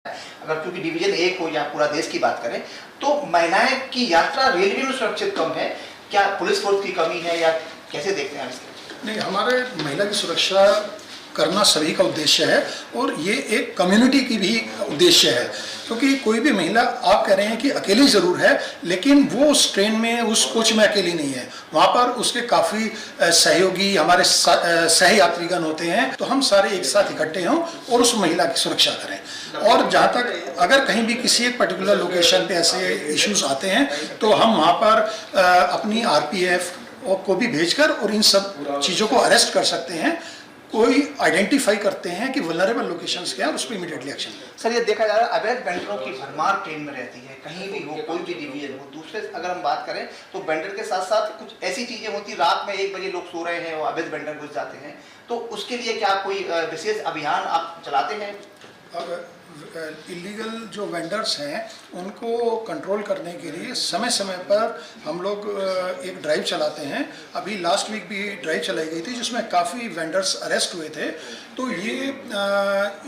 अगर क्योंकि डिवीजन 1 हो या पूरा देश की बात करें तो महिलाएं की यात्रा रेलवे में सुरक्षित कम है। क्या पुलिस फोर्स की कमी है या कैसे देखते हैं इसको? नहीं, हमारे महिला की सुरक्षा करना सभी का उद्देश्य है और ये एक कम्युनिटी की भी उद्देश्य है, क्योंकि कोई भी महिला, आप कह रहे हैं कि अकेली ज़रूर है, लेकिन वो उस ट्रेन में, उस कोच में अकेली नहीं है। वहाँ पर उसके काफ़ी सहयोगी, हमारे सह यात्रीगण होते हैं। तो हम सारे एक साथ इकट्ठे हों और उस महिला की सुरक्षा करें। और जहाँ तक अगर कहीं भी किसी एक पर्टिकुलर लोकेशन पे ऐसे इश्यूज आते हैं तो हम वहाँ पर अपनी RPF को भी भेजकर और इन सब चीज़ों को अरेस्ट कर सकते हैं। कोई आइडेंटिफाई करते हैं कि वल्नरेबल लोकेशंस क्या है और उस पर इमीडिएटली एक्शन। सर, ये देखा जा रहा है अवैध वेंडरों की भरमार ट्रेन में रहती है, कहीं भी हो, कोई भी डिवीजन हो। दूसरे अगर हम बात करें तो वेंडर के साथ साथ कुछ ऐसी चीजें होती, रात में 1 बजे लोग सो रहे हैं और अवैध वेंडर घुस जाते हैं, तो उसके लिए क्या कोई विशेष अभियान आप चलाते हैं? इलीगल जो वेंडर्स हैं उनको कंट्रोल करने के लिए समय समय पर हम लोग एक ड्राइव चलाते हैं। अभी लास्ट वीक भी ड्राइव चलाई गई थी जिसमें काफ़ी वेंडर्स अरेस्ट हुए थे। तो ये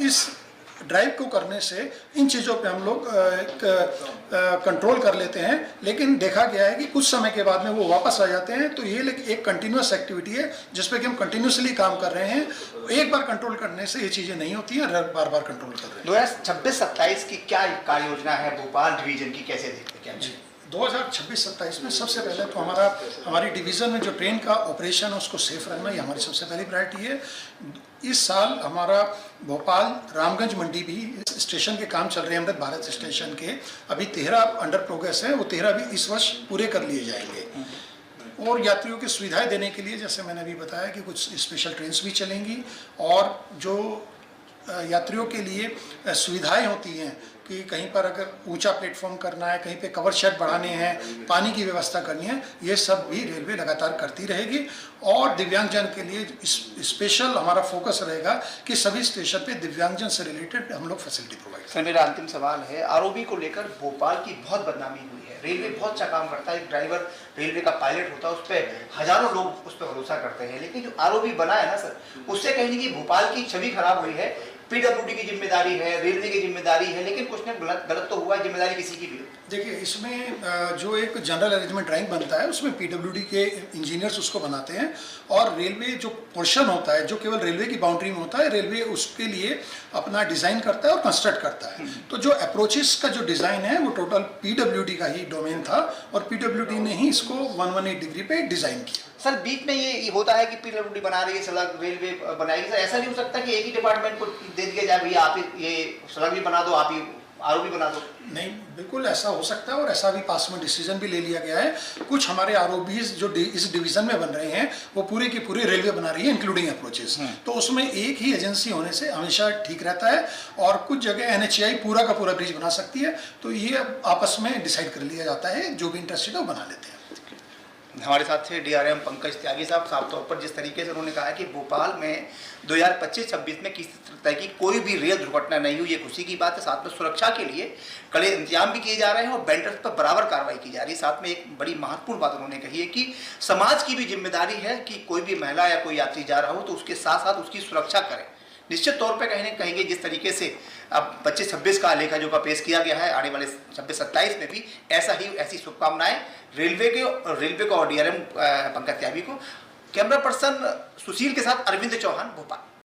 इस ड्राइव को करने से इन चीज़ों पे हम लोग कंट्रोल कर लेते हैं, लेकिन देखा गया है कि कुछ समय के बाद में वो वापस आ जाते हैं। तो ये एक कंटिन्यूस एक्टिविटी है जिस पे कि हम कंटिन्यूसली काम कर रहे हैं। एक बार कंट्रोल करने से ये चीज़ें नहीं होती हैं, बार बार कंट्रोल कर रहे हैं। 2026-27 की क्या कार्य योजना है भोपाल डिवीजन की, कैसे देखते हैं? जी, 2026-27 में सबसे पहले तो हमारी डिवीज़न में जो ट्रेन का ऑपरेशन है उसको सेफ रखना, ये हमारी सबसे पहली प्रायोरिटी है। इस साल हमारा भोपाल रामगंज मंडी भी स्टेशन के काम चल रहे हैं, अमृत भारत स्टेशन के। अभी 13 अंडर प्रोग्रेस है, वो 13 भी इस वर्ष पूरे कर लिए जाएंगे। और यात्रियों की सुविधाएं देने के लिए, जैसे मैंने अभी बताया, कि कुछ स्पेशल ट्रेन्स भी चलेंगी और जो यात्रियों के लिए सुविधाएं होती हैं कि कहीं पर अगर ऊंचा प्लेटफॉर्म करना है, कहीं पे कवर शेड बढ़ाने हैं, पानी की व्यवस्था करनी है, ये सब भी रेलवे लगातार करती रहेगी। और दिव्यांगजन के लिए स्पेशल हमारा फोकस रहेगा कि सभी स्टेशन पे दिव्यांगजन से रिलेटेड हम लोग फैसिलिटी प्रोवाइड करें। सर, मेरा अंतिम सवाल है, ROB को लेकर भोपाल की बहुत बदनामी हुई है। रेलवे बहुत अच्छा काम करता है, एक ड्राइवर रेलवे का पायलट होता है, उस पर हजारों लोग उस पर भरोसा करते हैं, लेकिन जो ROB बना है ना सर, उससे कहीं कि भोपाल की छवि खराब हुई है। PWD की जिम्मेदारी है, रेलवे की जिम्मेदारी है, लेकिन कुछ न गलत तो हुआ है, जिम्मेदारी किसी की भी हो। देखिए, इसमें जो एक जनरल अरेंजमेंट ड्राइंग बनता है उसमें PWD के इंजीनियर्स उसको बनाते हैं और रेलवे जो पोर्शन होता है जो केवल रेलवे की बाउंड्री में होता है, रेलवे उसके लिए अपना डिज़ाइन करता है और कंस्ट्रक्ट करता है। तो जो अप्रोचेस का जो डिज़ाइन है वो टोटल PWD का ही डोमेन था और PWD ने ही इसको 118 डिग्री पे डिज़ाइन किया। सर, बीच में ये होता है कि PWD बना रही है सड़क, रेलवे बनाएगी, सर ऐसा नहीं हो सकता कि एक ही डिपार्टमेंट को दे दिया जाए, भैया आप ये सड़क भी बना दो, आप ही ROB बना दो? नहीं, बिल्कुल ऐसा हो सकता है और ऐसा भी पास में डिसीजन भी ले लिया गया है। कुछ हमारे ROBs जो इस डिवीजन में बन रहे हैं वो पूरे की पूरी रेलवे बना रही है, इंक्लूडिंग अप्रोचेस। तो उसमें एक ही एजेंसी होने से हमेशा ठीक रहता है और कुछ जगह NHAI पूरा का पूरा ब्रिज बना सकती है। तो ये आपस में डिसाइड कर लिया जाता है, जो भी इंटरेस्टेड है वो बना लेते हैं। हमारे साथ थे DRM पंकज त्यागी साहब। साफ तौर पर जिस तरीके से उन्होंने कहा है कि भोपाल में 2025-26 में किसी तरह की कोई भी रेल दुर्घटना नहीं हुई, ये खुशी की बात है। साथ में सुरक्षा के लिए कड़े इंतजाम भी किए जा रहे हैं और वेंडर्स पर बराबर कार्रवाई की जा रही है। साथ में एक बड़ी महत्वपूर्ण बात उन्होंने कही है कि समाज की भी जिम्मेदारी है कि कोई भी महिला या कोई यात्री जा रहा हो तो उसके साथ साथ उसकी सुरक्षा करें। निश्चित तौर पर कहेंगे जिस तरीके से अब 25-26 का लेखा जोखा पेश किया गया है, आने वाले 26-27 में भी ऐसी शुभकामनाएं रेलवे को और DRM पंकज त्यागी को। कैमरा पर्सन सुशील के साथ अरविंद चौहान, भोपाल।